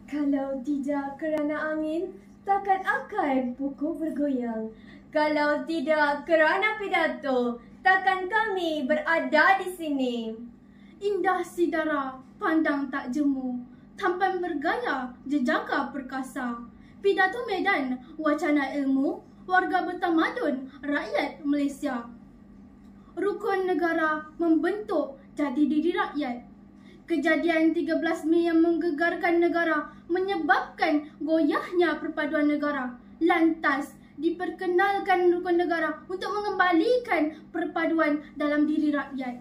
Kalau tidak kerana angin, takkan akan buku bergoyang. Kalau tidak kerana pidato, takkan kami berada di sini. Indah sidara, pandang tak jemu, tampan bergaya, jejaka perkasa. Pidato medan, wacana ilmu, warga bertamadun, rakyat Malaysia. Rukun negara membentuk jadi diri rakyat. Kejadian 13 Mei yang menggegarkan negara menyebabkan goyahnya perpaduan negara. Lantas, diperkenalkan rukun negara untuk mengembalikan perpaduan dalam diri rakyat.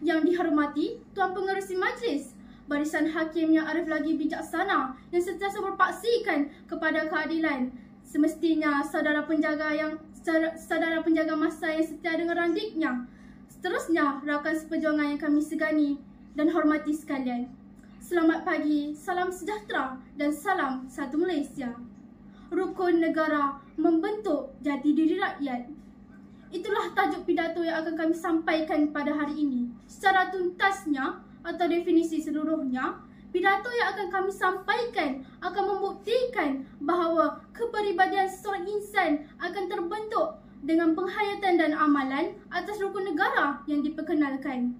Yang dihormati Tuan Pengerusi Majlis, barisan hakim yang arif lagi bijaksana yang sentiasa berpaksikan kepada keadilan. Semestinya saudara penjaga masa yang setia dengan randiknya. Seterusnya, rakan seperjuangan yang kami segani dan hormati sekalian. Selamat pagi, salam sejahtera dan salam satu Malaysia. Rukun negara membentuk jati diri rakyat. Itulah tajuk pidato yang akan kami sampaikan pada hari ini. Secara tuntasnya atau definisi seluruhnya, pidato yang akan kami sampaikan akan membuktikan bahawa kepribadian seseorang insan akan terbentuk dengan penghayatan dan amalan atas rukun negara yang diperkenalkan.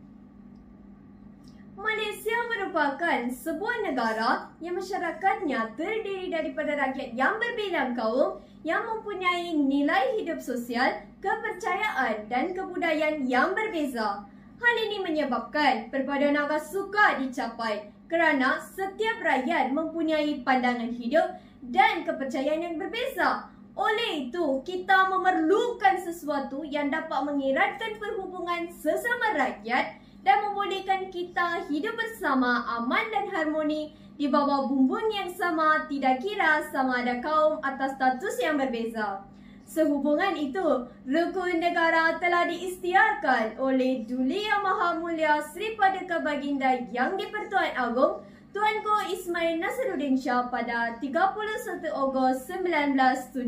Malaysia merupakan sebuah negara yang masyarakatnya terdiri daripada rakyat yang berbilang kaum yang mempunyai nilai hidup sosial, kepercayaan dan kebudayaan yang berbeza. Hal ini menyebabkan perpaduan agak sukar dicapai kerana setiap rakyat mempunyai pandangan hidup dan kepercayaan yang berbeza. Oleh itu, kita memerlukan sesuatu yang dapat mengeratkan perhubungan sesama rakyat dan membolehkan kita hidup bersama aman dan harmoni di bawah bumbung yang sama, tidak kira sama ada kaum atau status yang berbeza. Sehubungan itu, rukun negara telah diisytiharkan oleh Duli Yang Maha Mulia Sri Paduka Baginda Yang di-Pertuan Agong Tuanku Ismail Nasruddin Shah pada 31 Ogos 1970.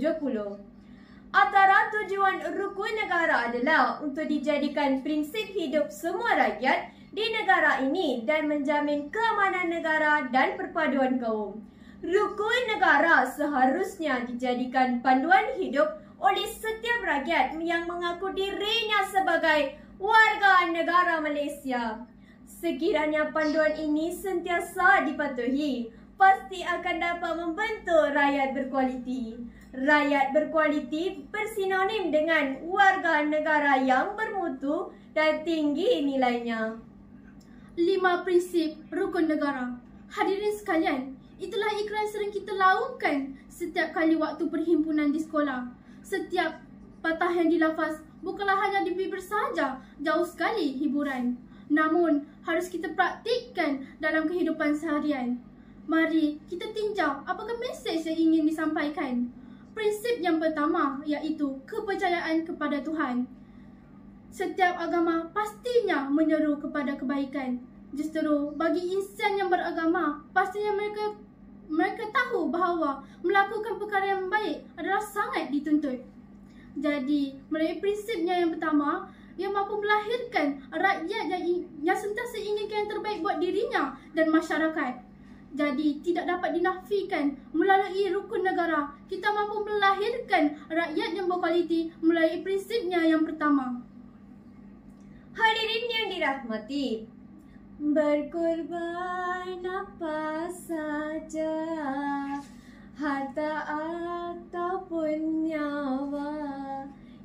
Antara tujuan rukun negara adalah untuk dijadikan prinsip hidup semua rakyat di negara ini dan menjamin keamanan negara dan perpaduan kaum. Rukun negara seharusnya dijadikan panduan hidup oleh setiap rakyat yang mengaku dirinya sebagai warga negara Malaysia. Sekiranya panduan ini sentiasa dipatuhi, pasti akan dapat membentuk rakyat berkualiti. Rakyat berkualiti bersinonim dengan warga negara yang bermutu dan tinggi nilainya. 5 prinsip rukun negara. Hadirin sekalian, itulah ikrar sering kita laungkan setiap kali waktu perhimpunan di sekolah. Setiap patah yang dilafaz bukanlah hanya di bibir sahaja, jauh sekali hiburan. Namun, harus kita praktikkan dalam kehidupan seharian. Mari kita tinjau apakah mesej yang ingin disampaikan. Prinsip yang pertama iaitu kepercayaan kepada Tuhan. Setiap agama pastinya menyeru kepada kebaikan. Justru bagi insan yang beragama, pastinya mereka tahu bahawa melakukan perkara yang baik adalah sangat dituntut. Jadi, melalui prinsipnya yang pertama, ia mampu melahirkan rakyat yang sentiasa inginkan yang terbaik buat dirinya dan masyarakat. Jadi, tidak dapat dinafikan melalui rukun negara, kita mampu melahirkan rakyat yang berkualiti melalui prinsipnya yang pertama. Hadirin yang dirahmati, berkorban apa saja, harta ataupun nyawa,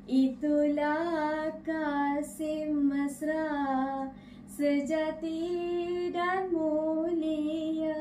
itulah kasih mesra, sejati dan mulia.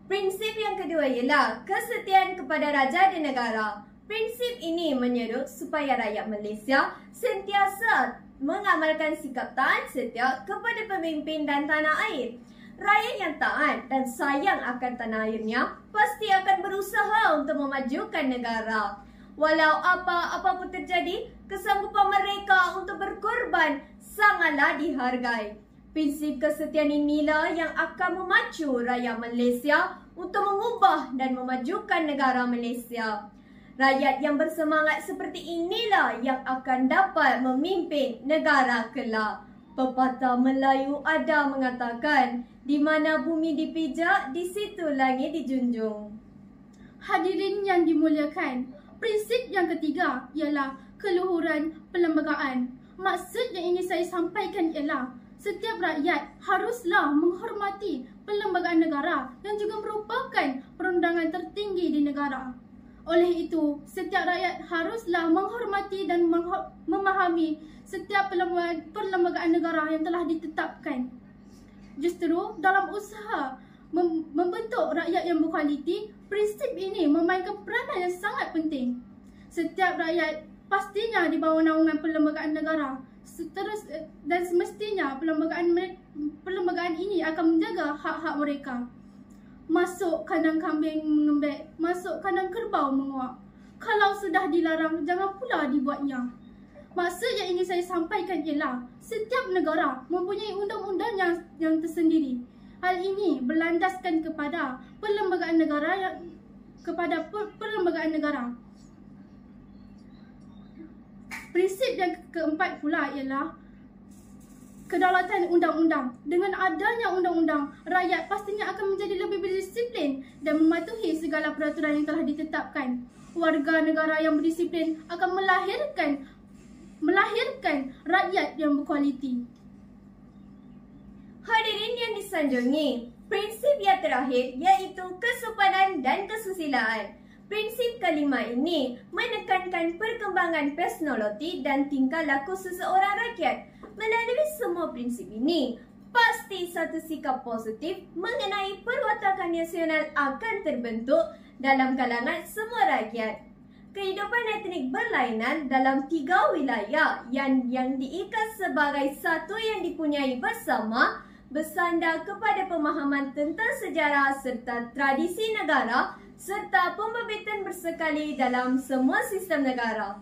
Prinsip yang kedua ialah kesetiaan kepada raja dan negara. Prinsip ini menyeru supaya rakyat Malaysia sentiasa mengamalkan sikap taat setia kepada pemimpin dan tanah air. Rakyat yang taat dan sayang akan tanah airnya pasti akan berusaha untuk memajukan negara. Walau apa-apa pun terjadi, kesanggupan mereka untuk berkorban sangatlah dihargai. Prinsip kesetiaan inilah yang akan memacu rakyat Malaysia untuk mengubah dan memajukan negara Malaysia. Rakyat yang bersemangat seperti inilah yang akan dapat memimpin negara kelak. Pepatah Melayu ada mengatakan, di mana bumi dipijak, di situ langit dijunjung. Hadirin yang dimuliakan, prinsip yang ketiga ialah keluhuran perlembagaan. Maksud yang ingin saya sampaikan ialah setiap rakyat haruslah menghormati perlembagaan negara yang juga merupakan perundangan tertinggi di negara. Oleh itu, setiap rakyat haruslah menghormati dan memahami setiap perlembagaan negara yang telah ditetapkan. Justru dalam usaha membentuk rakyat yang berkualiti, prinsip ini memainkan peranan yang sangat penting. Setiap rakyat pastinya di bawah naungan perlembagaan negara. Dan semestinya perlembagaan ini akan menjaga hak-hak mereka. Masuk kandang kambing mengembek, masuk kandang kerbau menguak. Kalau sudah dilarang, jangan pula dibuatnya. Maksud yang ingin saya sampaikan ialah setiap negara mempunyai undang-undang yang tersendiri. Hal ini berlandaskan kepada perlembagaan negara. Prinsip yang keempat pula ialah kedaulatan undang-undang. Dengan adanya undang-undang, rakyat pastinya akan menjadi lebih berdisiplin dan mematuhi segala peraturan yang telah ditetapkan. Warga negara yang berdisiplin akan melahirkan rakyat yang berkualiti. Hadirin yang disanjungi, prinsip yang terakhir iaitu kesopanan dan kesusilaan. Prinsip kelima ini menekankan perkembangan personaliti dan tingkah laku seseorang rakyat. Melalui semua prinsip ini, pasti satu sikap positif mengenai perwatakan nasional akan terbentuk dalam kalangan semua rakyat. Kehidupan etnik berlainan dalam 3 wilayah yang diikat sebagai satu yang dipunyai bersama bersandar kepada pemahaman tentang sejarah serta tradisi negara serta pembebitan bersekali dalam semua sistem negara.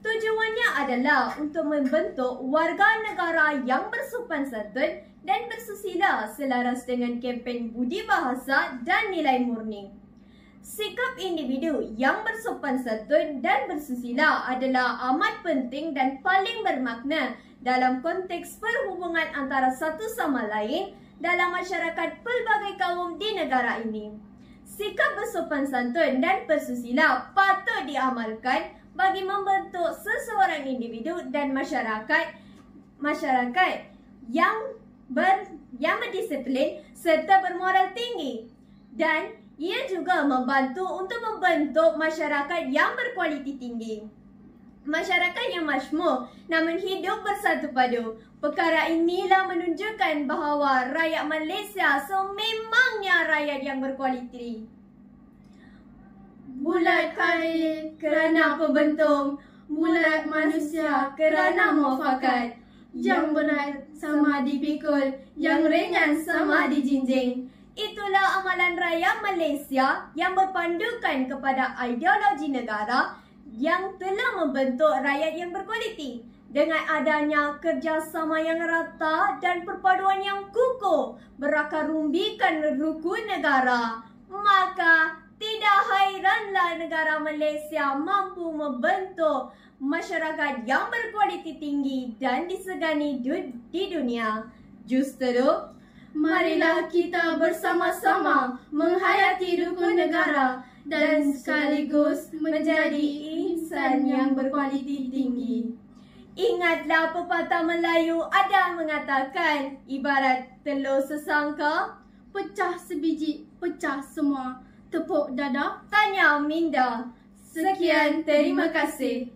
Tujuannya adalah untuk membentuk warga negara yang bersopan santun dan bersusila selaras dengan kempen budi bahasa dan nilai murni. Sikap individu yang bersopan santun dan bersusila adalah amat penting dan paling bermakna dalam konteks perhubungan antara satu sama lain dalam masyarakat pelbagai kaum di negara ini. Sikap bersopan santun dan bersusila patut diamalkan bagi membentuk seseorang individu dan masyarakat yang berdisiplin serta bermoral tinggi, dan ia juga membantu untuk membentuk masyarakat yang berkualiti tinggi. Masyarakat yang majmuk namun hidup bersatu padu. Perkara inilah menunjukkan bahawa rakyat Malaysia sememangnya rakyat yang berkualiti. Bulat kain kerana pembentung, bulat manusia kerana muafakat. Yang berat sama dipikul, yang ringan sama dijinjing. Itulah amalan rakyat Malaysia yang berpandukan kepada ideologi negara yang telah membentuk rakyat yang berkualiti. Dengan adanya kerjasama yang rata dan perpaduan yang kukuh berakar rumbikan rukun negara, maka tidak hairanlah negara Malaysia mampu membentuk masyarakat yang berkualiti tinggi dan disegani di dunia. Justru, marilah kita bersama-sama menghayati rukun negara dan sekaligus menjadi insan yang berkualiti tinggi. Ingatlah pepatah Melayu ada mengatakan, ibarat telur sesangka, Pecah sebiji, pecah semua. Tepuk dada, tanya minda. Sekian, terima kasih.